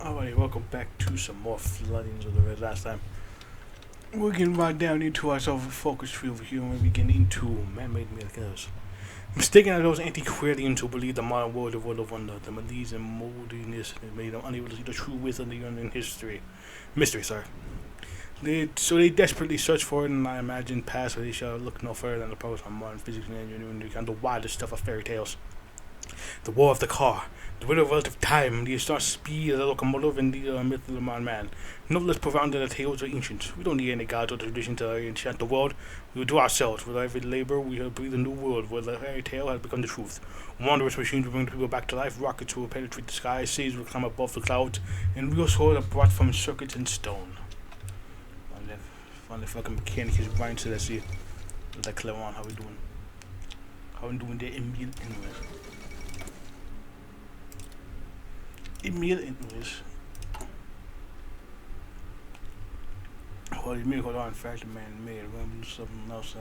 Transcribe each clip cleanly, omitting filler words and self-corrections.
Alrighty, welcome back to some more floodings of the red. Last time we're getting right down into our self-focus field over here, and we're getting into man-made miracles. Mistaken those antiquarians who believe the modern world is a world of wonder, the malaise and moldiness that made them unable to see the true wisdom of the human mystery. They desperately search for it, and I imagine past where they shall look no further than the progress of modern physics and engineering and the wildest stuff of fairy tales. The war of the car, the will of relative time, the astonishing speed of the locomotive, and the myth of the modern man. No less profound than the tales of ancients. We don't need any gods or tradition to enchant the world. We will do ourselves. With every labor, we have breathed a new world where the fairy tale has become the truth. Wondrous machines will bring the people back to life. Rockets will penetrate the sky. Seas will climb above the clouds. And real swords are brought from circuits and stone. Finally, fucking mechanic is grind to let's see. Let that clever on how we doing. How we doing there in anyways. English. Well, these miracles are in fact man-made. We're gonna do something else.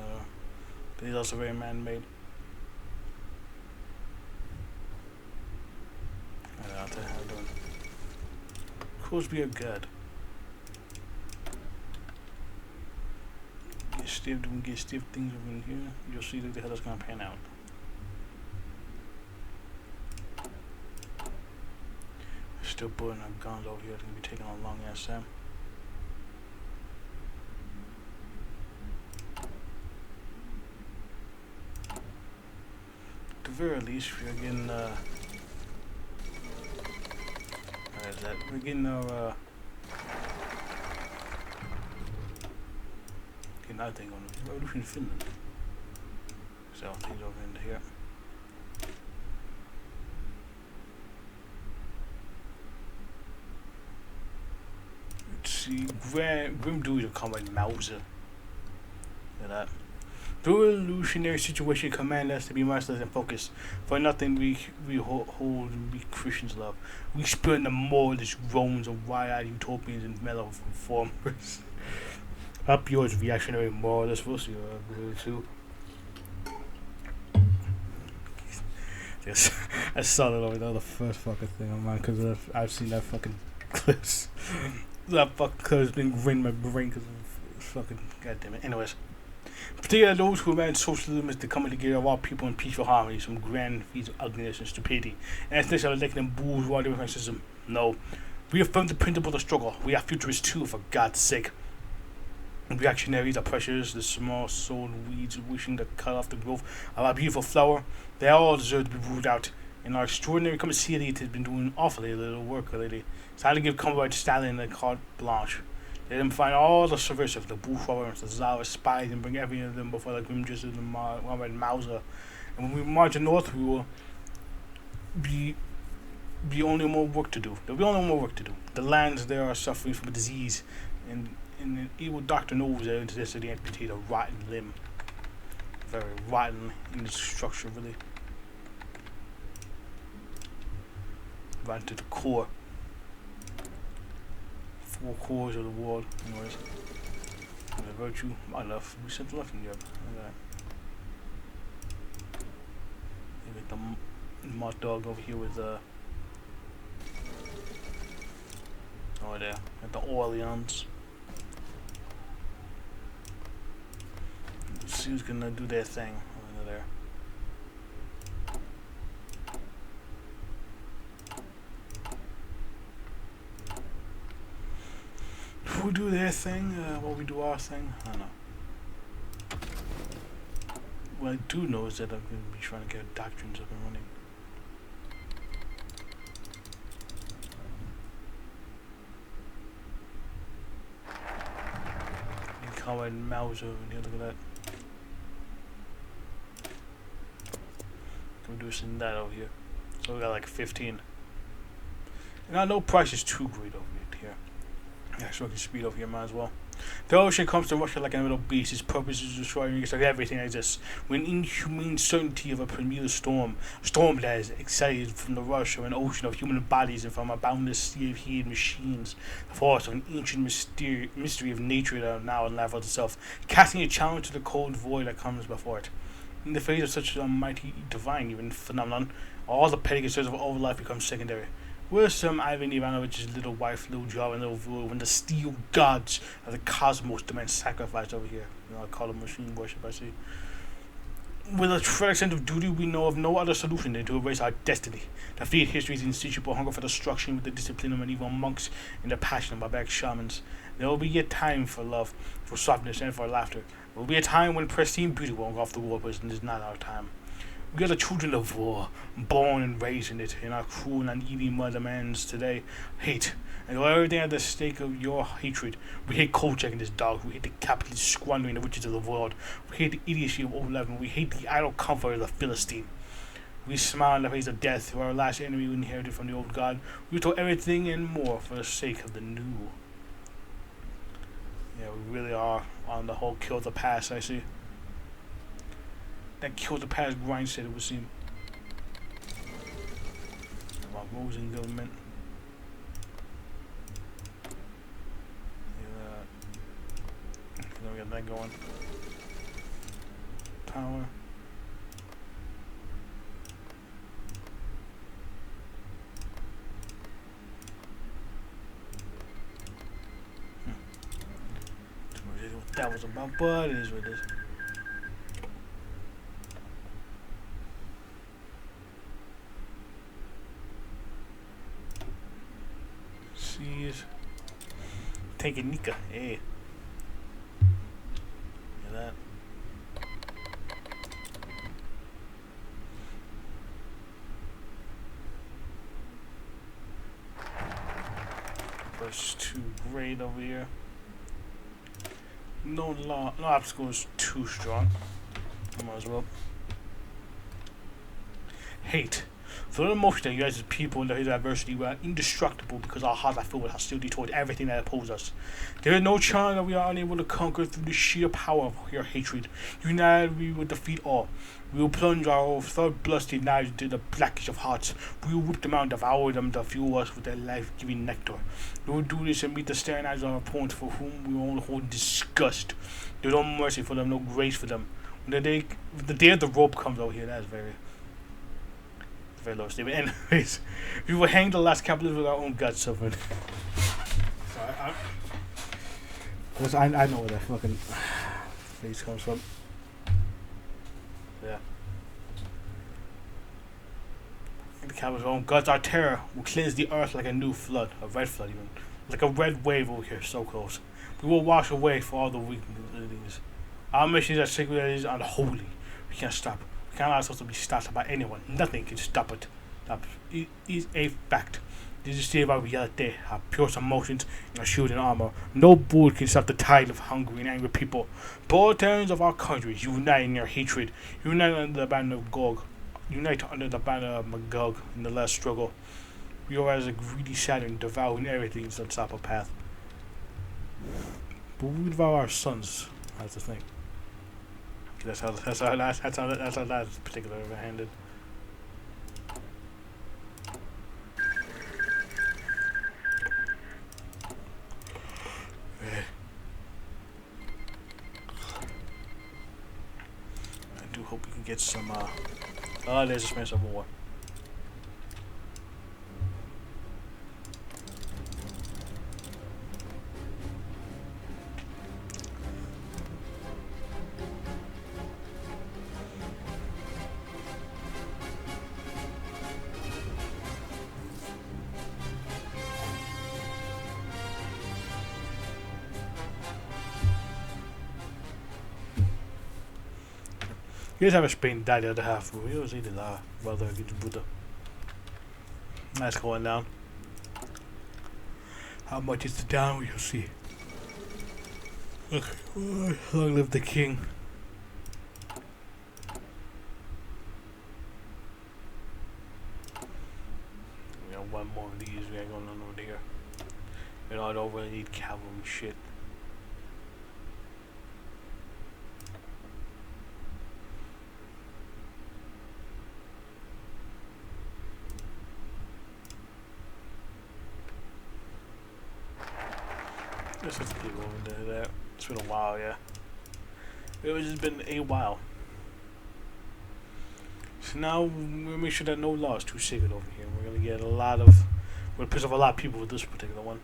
These are also very man-made. I'll tell you how I'm doing. Course be a god. Get stiff things over in here. You'll see that the hell that's gonna pan out. Still putting our guns over here. It's gonna be taking a long ass time. At the very least, we're getting we're getting our getting our thing on Revolution in Finland. So things over in here. See, Grim Dudes will come like Mauser. Look at that. The revolutionary situation command us to be merciless and focused. For nothing we hold and we Christians love. We spurn the moralist groans of wide-eyed utopians and mellow reformers. Up yours, reactionary moralists. We'll see what too. Yes, I saw that over there, the first fucking thing on mine, because I've seen that fucking clips. That fucking clip's been grinding my brain because of fucking goddammit. Anyways, particularly those who imagine socialism is the coming together of all people in peaceful harmony, some grand feats of ugliness and stupidity, and it's necessarily like them bourgeois different system. No, we affirm the principle of struggle. We are futurists too, for God's sake. Reactionaries are pressures, the small-souled weeds wishing to cut off the growth of our beautiful flower. They all deserve to be rooted out. And our extraordinary commissariat has been doing awfully little work lately. It's time to give comrade Stalin a carte blanche. Let them find all the subversives, the bourgeois, the czarist spies, and bring every one of them before the grim justice of the Mauser. And when we march north, we will be only more work to do. There'll be only more work to do. The lands there are suffering from a disease, and an evil doctor knows that it's necessary to amputate a rotten limb. Very rotten in its structure, really. Right to the core. 4 cores of the world. Anyways. And the virtue, my love. We sent left in Europe. Look at that. They got the moth dog over here with over there. Got the Orleans. Let's see who's gonna do their thing over there. Who do their thing, while we do our thing? I don't know. What I do know is that I'm going to be trying to get doctrines up and running. You can call it Mauser over here, look at that. We're doing that over here. So we got like 15. And I know price is too great over here. Yeah, so I can speed over here, might as well. The ocean comes to Russia like a little beast. Its purpose is to destroy and like everything that exists. With an inhumane certainty of a premier storm. A storm that is excited from the rush of an ocean of human bodies and from a boundless sea of heated machines. The force of an ancient mystery of nature that now unravels itself, casting a challenge to the cold void that comes before it. In the face of such a mighty divine even phenomenon, all the petty concerns of all life become secondary. Where's some Ivan Ivanovich's little wife, little Joe, and little Vua when the steel gods of the cosmos demand sacrifice over here? You know, I call it machine worship, I see. With a tragic sense of duty, we know of no other solution than to erase our destiny. Defeat history's insatiable hunger for destruction with the discipline of medieval monks and the passion of barbaric shamans. There will be a time for love, for softness, and for laughter. There will be a time when pristine beauty will engulf the world, but it is not our time. We are the children of war, born and raised in it, and our cruel and uneven mother demands today hate. And though everything at the stake of your hatred, we hate Kolchak and his dog, we hate the capitalist squandering the riches of the world, we hate the idiocy of old Levin, we hate the idle comfort of the Philistine. We smile in the face of death, for our last enemy we inherited from the old god. We do everything and more for the sake of the new. Yeah, we really are on the whole kill the past, I see. That kill the past grind set, it would seem. About rules in government. Yeah. Then we got that going. Power. What that was about, but it is what it is. Taking Nika, hey. Look at that. Plus 2 grade over here. No obstacle is too strong. Might as well. Hate. For the emotion that you guys as people in the face of adversity, we are indestructible because our hearts are filled with hostility towards everything that opposes us. There is no challenge that we are unable to conquer through the sheer power of your hatred. United, we will defeat all. We will plunge our third bloodthirsty knives into the blackest of hearts. We will whip them out and devour them to fuel us with their life-giving nectar. We will do this and meet the staring eyes of our opponents for whom we will only hold disgust. There is no mercy for them, no grace for them. When the day of the rope comes out here, that is very low statement. Anyways, we will hang the last capitalist with our own guts suffering. So I know where that fucking face comes from. Yeah. The capitalist's own guts, our terror will cleanse the earth like a new flood, a red flood even, like a red wave over here, so close. We will wash away for all the weaknesses. Our mission is as sacred as it is unholy. We can't stop. We can't allow ourselves to be stopped by anyone. Nothing can stop it. It is a fact. This is state of our reality, our purest emotions, and our shield and armor. No bullet can stop the tide of hungry and angry people. Proletarians of our countries, unite in your hatred. Unite under the banner of Gog. Unite under the banner of Magog in the last struggle. We are as a greedy Saturn, devouring everything in its upper path. But we devour our sons. That's the thing. That's how that's particularly handed. I do hope we can get some there's a Spencer War. You guys have a Spain died the other half. We always need a brother against Buddha. That's going down. How much is it down? We shall see. Okay. Long live the king. We got one more of these. We ain't going on over here. You know, I don't really need cavalry shit. Let's just keep over there. It's been a while, yeah. It's just been a while. So now we'll make sure that no law is too sacred over here. We're gonna get a lot of Would piss off a lot of people with this particular one.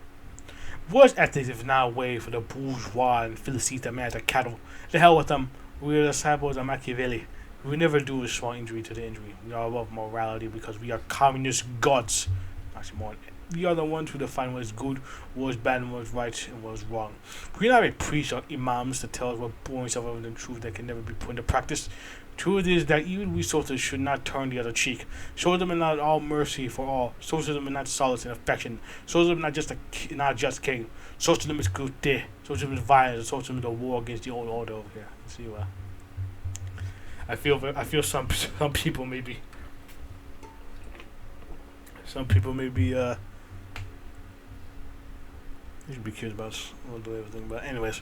Worst ethics is now a way for the bourgeois and Philistines that manage their cattle. The hell with them. We are the disciples of Machiavelli. We never do a small injury to the injury. We are above morality because we are communist gods. Actually, more. We are the ones who define what is good, what is bad, and what is right, and what is wrong. We are not a priest or imams to tell us what boring self-evident truth that can never be put into practice. Truth is that even we soldiers should not turn the other cheek. Socialism is not all mercy for all. Socialism is not solace and affection. Socialism is not just king. Socialism is good day. Socialism is violence. Socialism is a war against the old order over here. Let's see what. I feel some people maybe. Some people maybe you should be curious about everything, but anyways,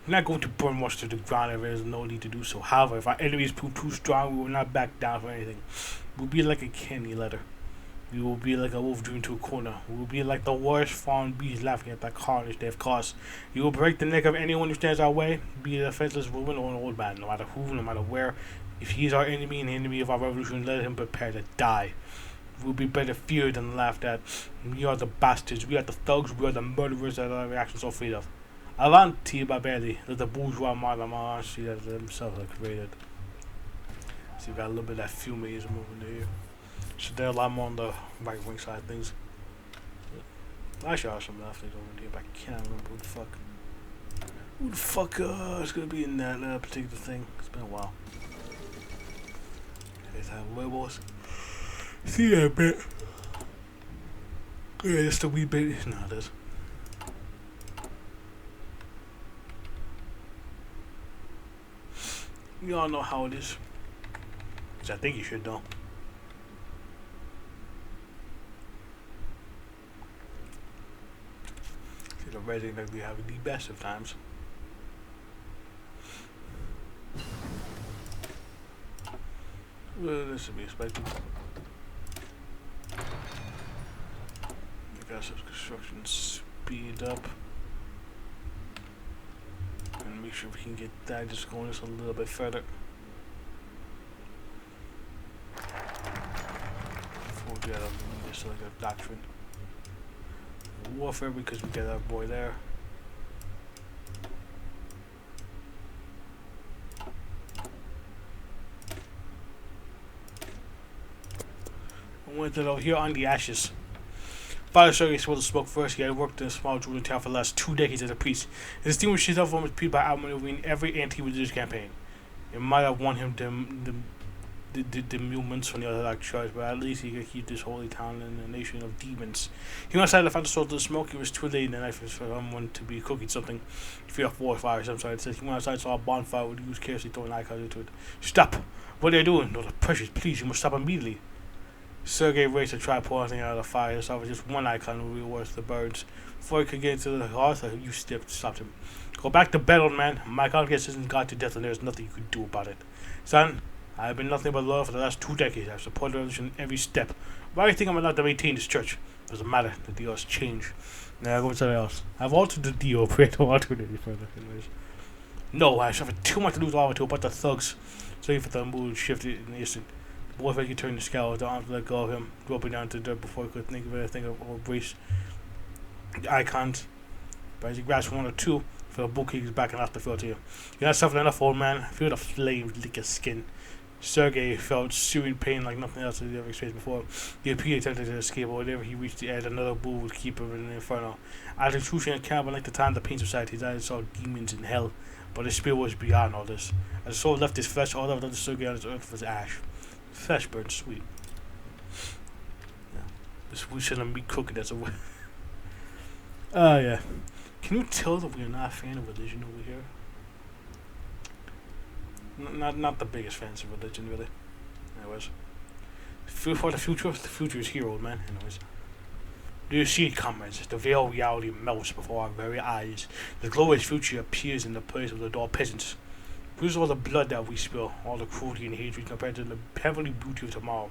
we're not going to burn much to the ground if there is no need to do so. However, if our enemies prove too strong, we will not back down for anything. We'll be like a candy letter. We will be like a wolf driven to a corner. We will be like the worst fallen beast laughing at the carnage they have caused. We will break the neck of anyone who stands our way, be it a defenseless woman or an old man, no matter who, no matter where. If he is our enemy and the enemy of our revolution, let him prepare to die. We'll be better feared than laughed at. We are the bastards, we are the thugs, we are the murderers that our actions are afraid of. Avanti Babelli, let the bourgeois Marlamar see that themselves are created. So you got a little bit of that fumeism over there. So they're a lot more on the right wing side of things. Actually, I have some left things over there, but I can't remember who the fuck is gonna be in that particular thing. It's been a while. You guys have werewolves. See that bit? Yeah, just a wee bit. No, it is. You all know how it is. Which I think you should know. See, the Resident Evil have the best of times. Well, this should be expected. I guess construction speed up. And make sure we can get that just going just a little bit further. Before we get just like a doctrine. Warfare because we get our boy there. I went to here on the ashes. Father Sergei swallowed the smoke first. He had worked in a small Jewish town for the last 2 decades as a priest. He distinguished himself from his people by outmaneuvering every anti-religious campaign. It might have won him the movements from the Orthodox Church, but at least he could keep this holy town in a nation of demons. He went outside to find the source of the smoke. It was too late in the night for someone to be cooking something. 3 or 4 fires, I'm sorry. It says he went outside, saw a bonfire, would use carelessly throwing icons into it. Stop! What are you doing? No, the precious, please, you must stop immediately. Sergei raced to try pulling out of the fire. So with just one icon would be worth the birds. Before he could get into the hearth, a huge step stopped him. Go back to bed, old man. My conscience isn't got to death and there's nothing you can do about it. Son, I have been nothing but loyal for the last 2 decades. I have supported the revolution every step. Why do you think I'm allowed to maintain this church? It doesn't matter. The deal has changed. Now I go with something else. I've altered the deal, but I don't alter it any further. Anyways. No, I suffered too much to lose all to but the thugs. So for the mood shifted in an instant. The boy felt he turned the scowl with the arms let go of him, groping down to the dirt before he could think of anything or embrace the icons. But as he grasped 1 or 2, for the bull kicked his back and left the field to him. You're not suffering enough, old man. Feel the flames lick your skin. Sergei felt searing pain like nothing else he'd ever experienced before. He repeatedly attempted to escape, but whenever he reached the edge, another bull would keep him in the inferno. As a true and cannibal, like the time the pain subsided, his eyes saw demons in hell, but his spirit was beyond all this. As the soul left his flesh, all that was Sergei on this earth was ash. Flesh burned sweet. Yeah. This we shouldn't be cooking, that's a way. Yeah. Can you tell that we are not a fan of religion over here? Not the biggest fans of religion, really. Anyways. For the future is here, old man. Anyways. Do you see it, comrades? The veil of reality melts before our very eyes. The glorious future appears in the place of the dull peasants. Here's all the blood that we spill, all the cruelty and hatred compared to the heavenly beauty of tomorrow.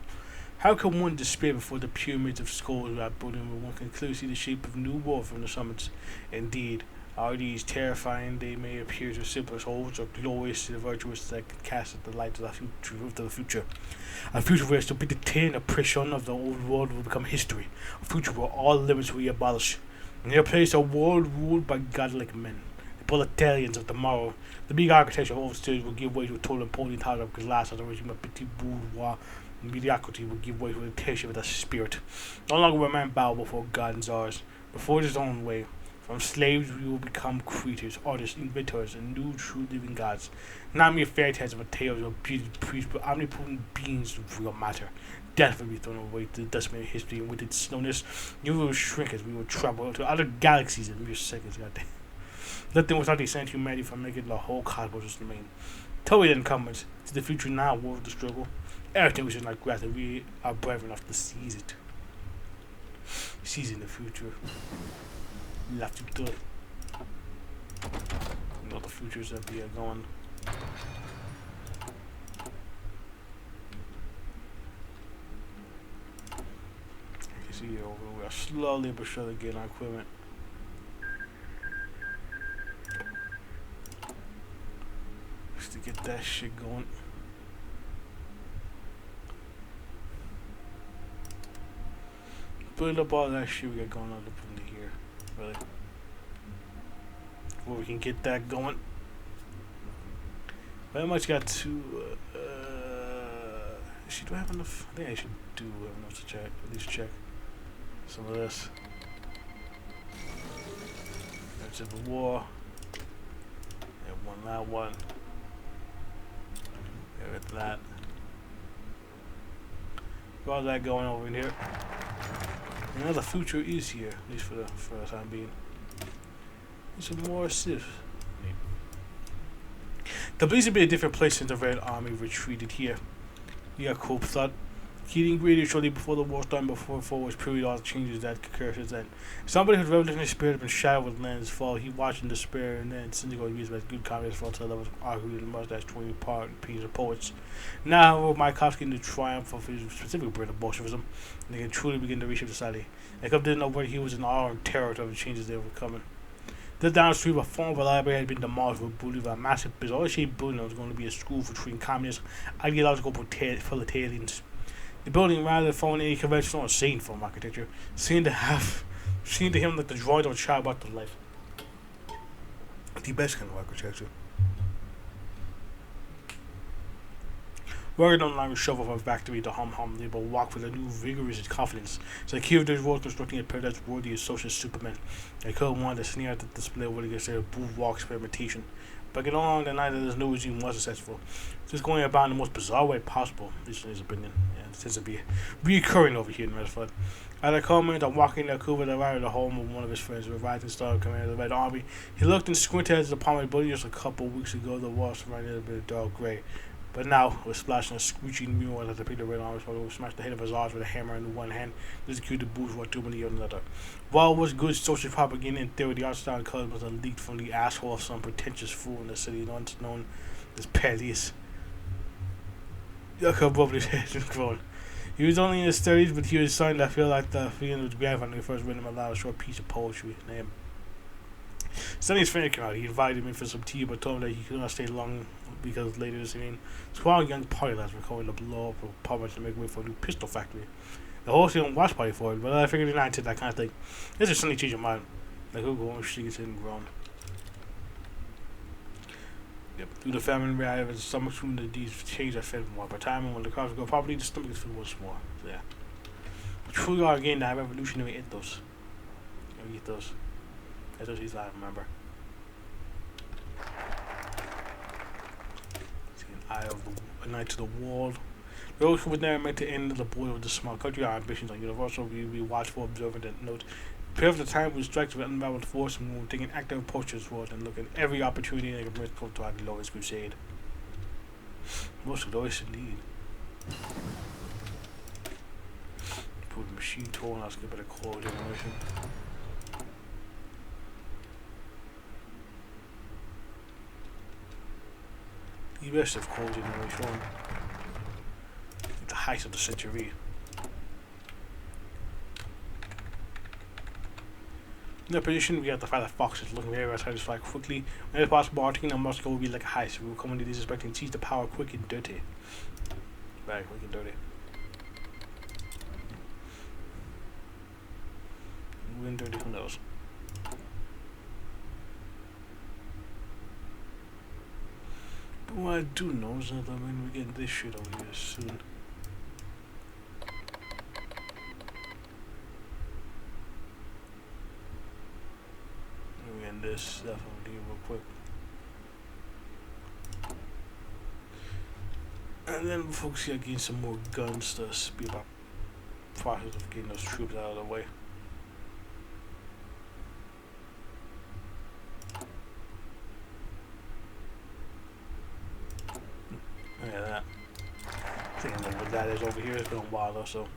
How can one despair before the pyramids of skulls we are building when one can clearly see the shape of new war from the summits? Indeed, Are these terrifying? They may appear to simple souls, or glorious to the virtuous that can cast at the light of the future. A future where stupidity and oppression of the old world will become history. A future where all limits will be abolished. In their place, a world ruled by godlike men. The proletarians of tomorrow. The big architecture of overseas will give way to a total imposing tower of glass as a regime of petty bourgeois mediocrity will give way to a dictatorship with a spirit. No longer will man bow before God and czars, before his own way. From slaves we will become creators, artists, inventors, and new true living gods. Not mere fairy tales of tales or beauty priests, but omnipotent beings of real matter. Death will be thrown away to the dustbin of history, and with its slowness, you will shrink as we will travel to other galaxies in mere seconds. Goddamn. Nothing without the sent humanity from making the whole cosmos just remain. Tell me then, comrades, is the future now worth the struggle? Everything which is not grass, and we are brave enough to seize it. Seizing the future. We'll have to do it. You know the futures that we are going. You can see here we are slowly but surely getting our equipment. Just to get that shit going. Build up all that shit we got going on up into here. Really. Before we can get that going. Very much got to do I have enough? I think I should do have enough to check, at least check some of this. That's Civil War. And won that one. Got that. Got all that going over in here. You know, the future is here, at least for the time being. There's some more Sith. The place would be a different place since the Red Army retreated here. Yakub thought, getting greater shortly before the war started, before was period all the changes that occurred since then. Somebody whose revolutionary spirit had been shattered with Lenin's fall, he watched in despair, and then cynical used by good communists fell to the level of arguing and mustache between part and piece of poets. Now, Mayakovsky in the triumph of his specific brand of Bolshevism, and they can truly begin to reshape society. Yakub didn't know where he was in awe and terror of the changes they were coming. The downstream, a former library had been demolished with Bolivar, a massive, bizarre-shaped building that was going to be a school for treating communist, ideological proletarians. The building, rather than following any conventional or sane form of architecture, seemed to him like the drawing of a child brought to life. The best kind of architecture. Work no longer shoved from factory to hum, they will walk with a new vigorous confidence. So the key of this world constructing a paradise worthy of social supermen. They could have wanted to sneer at the display of what they consider bourgeois experimentation. But get along the night that this new regime was successful. Just going about in the most bizarre way possible, at least in his opinion. Yeah, it tends to be reoccurring over here in Redford. At a comment on walking the Cuba that arrived at the home of one of his friends, the rising star commander of the Red Army, he looked and squinted at the apartment building just a couple weeks ago. The walls surrounded a bit of dark gray. But now, with splashing a screeching mural that depicted the Red Army, who smashed the head of his arms with a hammer in one hand, executed the bourgeois Germany on the other. While it was good social propaganda in theory, the art style and colors was leaked from the asshole of some pretentious fool in the city known as Peleus. Jacob rubbed his head and groaned. He was only in his 30s, but he was starting to feel like the feeling of his grandfather when he first read him aloud a short piece of poetry. Name. Suddenly his friend came out. He invited me for some tea, but told him that he could not stay long because later this evening, 12 young party lads were calling to blow up a pub to make way for a new pistol factory. The whole city watch party for it, but I figured not into that kind of thing. This is suddenly change your mind. Like who go and she gets in and grown. Yep. Through the famine, I have stomach food that these change I fed more. By the time when the cars go properly, the stomach is filled once more. So yeah. But truly are again that revolutionary ethos. Ethos. Ethos is I remember. Eye of a night to the world. Those who were never meant to end the border of the small country, our ambitions are universal. We be watchful, observant, and note. Prepare for the time we strike with unraveled force, and we will take an active approach to this world and look at every opportunity that can bring us to our glorious crusade. Most glorious indeed. Put the machine tool, and I'll skip it a core generation. The best of cold generation. The height of the century. In that position, we have to find the foxes looking very satisfied quickly. When it's possible, our team must go be like a heist. We will come into this expecting to seize the power quick and dirty. Right, quick and dirty. When dirty, who knows? But what I do know is that when we get this shit over here soon. This stuff over here real quick. And then folks here getting some more guns to speed up the process of getting those troops out of the way. Look at that. I think I know what that is over here. It's been a while though, so.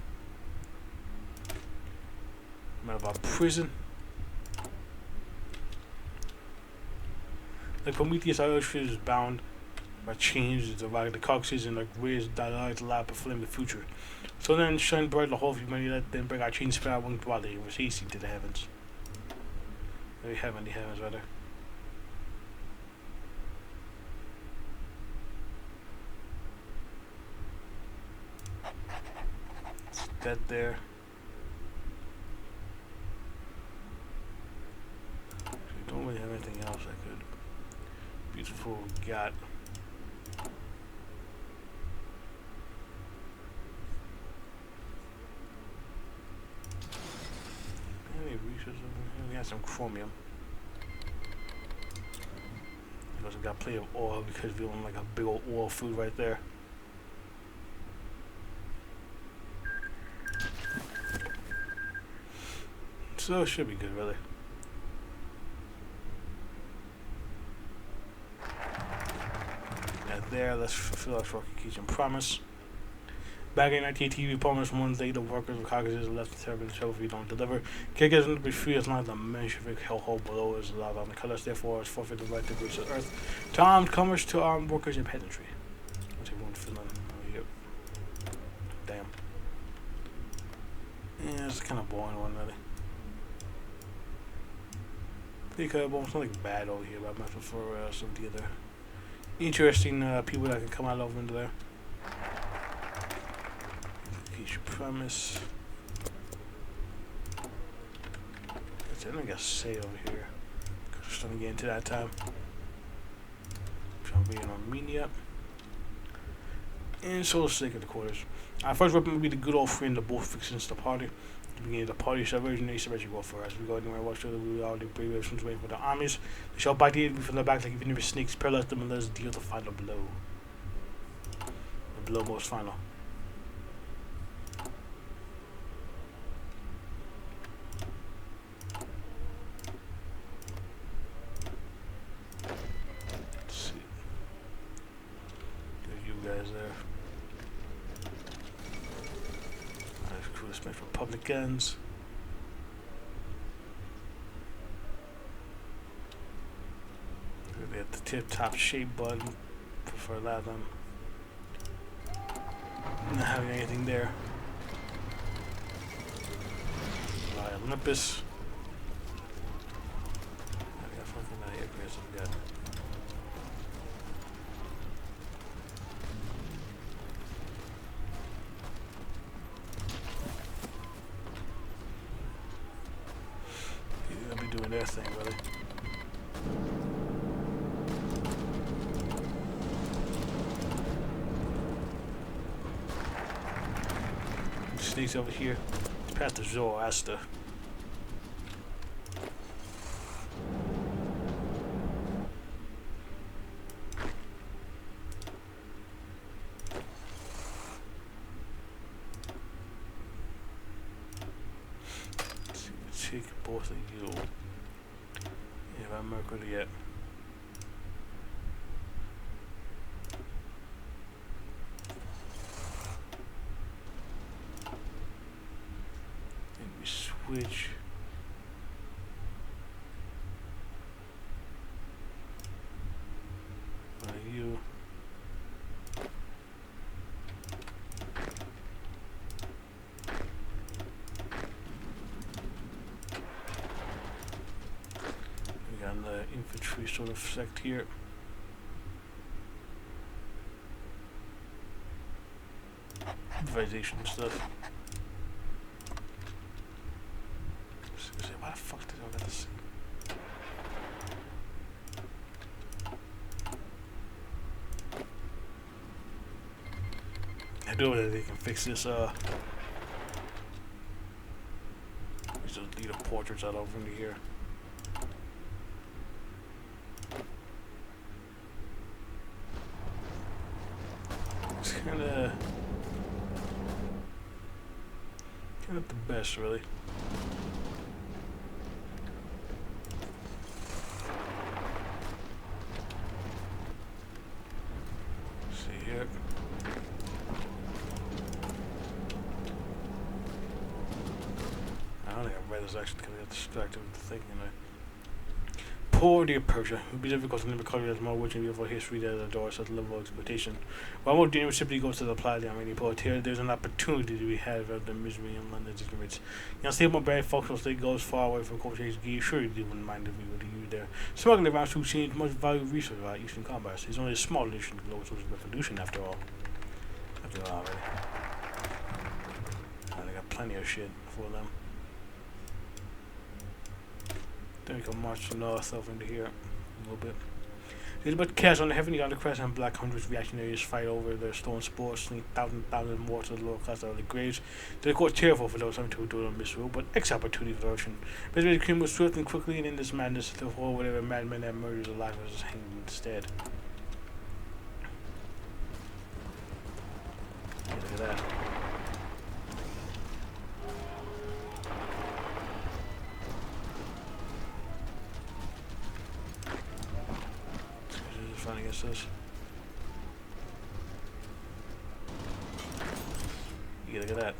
Matter about prison. Like Prometheus, Irish is bound by chains to like the coccyx and like rays that light the lap of flame the future. So then shine bright the whole of humanity, let them break our chains spread our winged body, and was hasting to the heavens. Very heavenly heavens, rather. That there. We don't really have anything else I could. Beautiful got. Any resources over here? We got some chromium. Because we got plenty of oil because we own like a big old oil food right there. So it should be good, really. There, let's fulfill our short kitchen promise. Back in 1980, we promised one day the workers of cognizance left the terrible show if we don't deliver. Can't get to be free as long as the Menshevik hellhole below is allowed on the colors, therefore, it's forfeit the right to reach the earth. To armed commerce, to armed workers in peasantry. What's everyone feeling over here? Damn. Yeah, it's kind of boring one, really. Pretty kind of boring, something bad over here, but I much prefer some of the other interesting people that can come out over into there. Keep premise. That's it. I gotta say over here. Cause we're starting to get into that time. Trying to be in Armenia. And so sick of the quarters. Our first weapon will be the good old friend of both fixings the party. The beginning of the party subversion, they subversion go for us. We go anywhere, watch sure that we all the brave Russians waiting for the armies. They shall bite the enemy from the back like even if snakes, paralyze them and let us deal the final blow. The blow most final. Let's see. There's you guys there. Respect Republicans. We have the tip top shape button. Prefer that one. Not having anything there. Olympus. I got fucking aircraft we got. Doing their thing, really. Snakes over here. Past the Zoroaster. Take both of you. If I'm Mercury yet. Then we switch. You. and the infantry sort of sect here. Improvisation stuff. Why the fuck did I get this? I know that they can fix this, these leader portraits all over into here. It's kinda not the best, really. See here. I don't think I read this actually because I got distracted with the thing, you know. Poor dear Persia, it would be difficult to limit country as more rich and beautiful history that adores such level of exploitation. While more dangerous simply goes to the apply the Armenian poet here, there's an opportunity to be had of the misery and London's ignorance. Unstable, very functional state goes far away from culture HG. Sure, you wouldn't mind if we were to use their smuggling around to change much valuable research about Eastern commerce. It's only a small addition to global social revolution after all. Already. They got plenty of shit for them. Then we can march north over into here a little bit. There's about chaos on the heavenly on the crest and black hundreds reactionaries fight over their stone sports, sneak thousands more to the lower class out of the graves. They're quite cheerful for those having to do on this road, but X opportunity for the ocean. But the cream was swift and quickly, and in this madness, the whole whatever madman that murders alive was hanged instead. Yeah, look at that. I guess this. Yeah, look at that.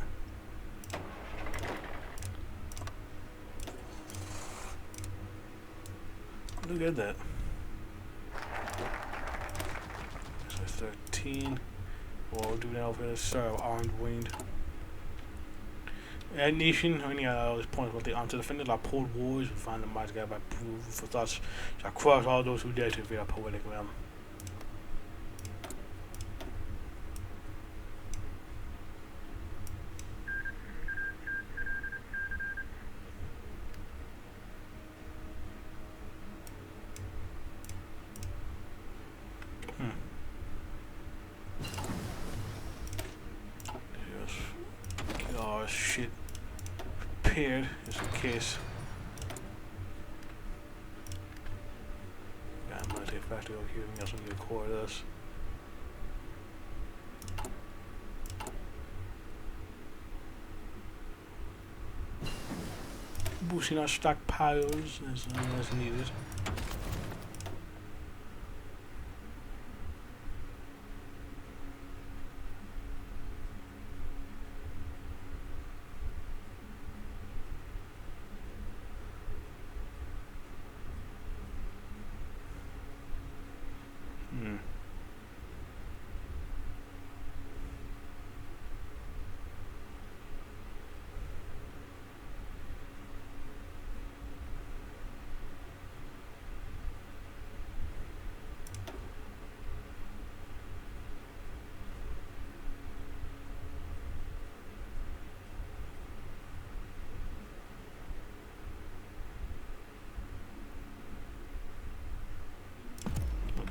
Look at that. So 13. We'll do now for this armed winged. Nation, only all these points what they answer defended like Cold Wars, we find the might guy by proof for thoughts shall crush all those who dare to veer a poetic realm. Oh shit. Prepared just in case. Got a military factory over here, we also need to core this. Boosting our stockpiles as needed.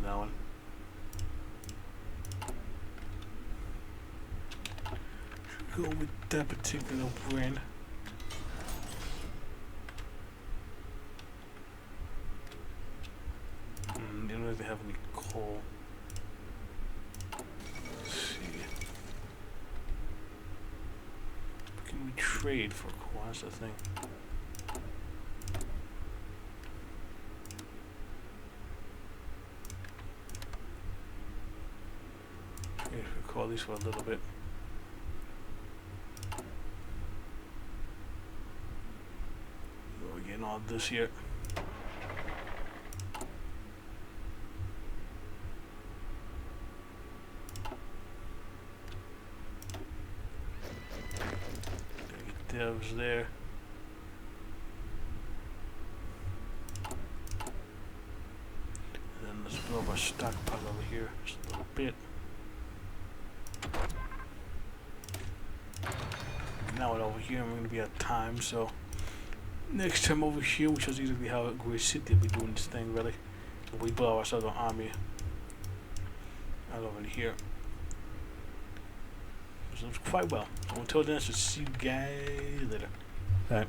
That one. Should go with that particular brand. They don't really have any coal. Let's see. Can we trade for coal? That's the thing. At least for a little bit. We're getting all this here. Get devs there. stockpile over here just a little bit. Now we're over here, and we're gonna be out of time, so next time over here, which is usually how Great City will be doing this thing, really. We blow ourselves an army out over here. So it's quite well. So until then, I should see you guys later. Alright.